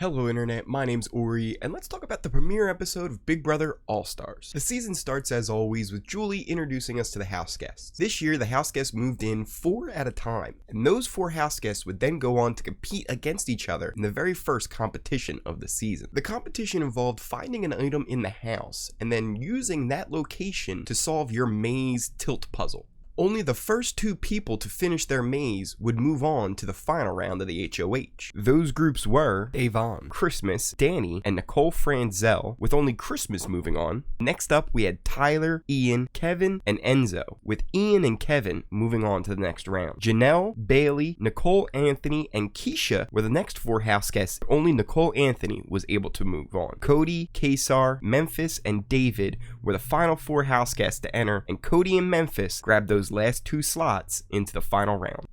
Hello Internet, my name's Ori, and let's talk about the premiere episode of Big Brother All-Stars. The season starts as always with Julie introducing us to the house guests. This year the house guests moved in 4 at a time, and those 4 house guests would then go on to compete against each other in the very first competition of the season. The competition involved finding an item in the house, and then using that location to solve your maze tilt puzzle. Only the first 2 people to finish their maze would move on to the final round of the HOH. Those groups were Avon, Christmas, Danny, and Nicole Franzel, with only Christmas moving on. Next up, we had Tyler, Ian, Kevin, and Enzo, with Ian and Kevin moving on to the next round. Janelle, Bailey, Nicole Anthony, and Keisha were the next 4 house guests. Only Nicole Anthony was able to move on. Cody, Kaysar, Memphis, and David were the final 4 house guests to enter, and Cody and Memphis grabbed those last 2 slots into the final round.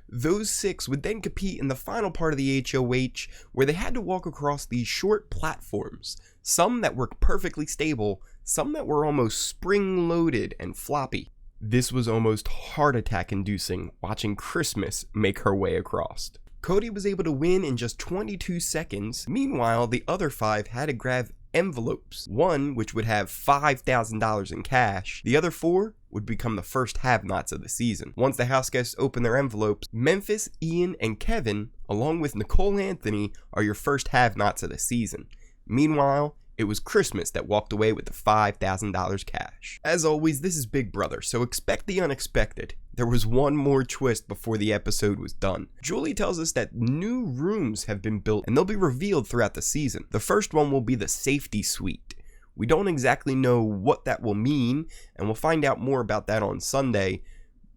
Those 6 would then compete in the final part of the HOH, where they had to walk across these short platforms, some that were perfectly stable, some that were almost spring-loaded and floppy. This was almost heart attack inducing watching Christmas make her way across. Cody was able to win in just 22 seconds. Meanwhile, the other 5 had to grab envelopes, one which would have $5,000 in cash. The other 4 would become the first have-nots of the season. Once the house guests open their envelopes, Memphis, Ian, and Kevin, along with Nicole Anthony, are your first have-nots of the season. Meanwhile, it was Christmas that walked away with the $5,000 cash. As always, this is Big Brother, so expect the unexpected. There was one more twist before the episode was done. Julie tells us that new rooms have been built and they'll be revealed throughout the season. The first one will be the safety suite. We don't exactly know what that will mean, and we'll find out more about that on Sunday,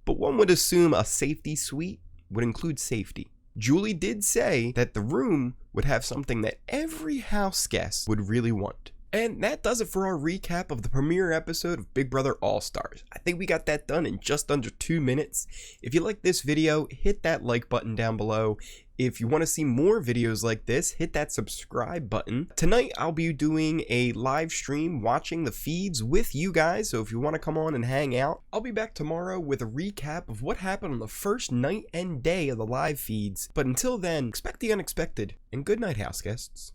but one would assume a safety suite would include safety. Julie did say that the room would have something that every house guest would really want. And that does it for our recap of the premiere episode of Big Brother All-Stars. I think we got that done in just under 2 minutes. If you like this video, hit that like button down below. If you want to see more videos like this, hit that subscribe button. Tonight, I'll be doing a live stream watching the feeds with you guys, so if you want to come on and hang out, I'll be back tomorrow with a recap of what happened on the first night and day of the live feeds. But until then, expect the unexpected, and good night, house guests.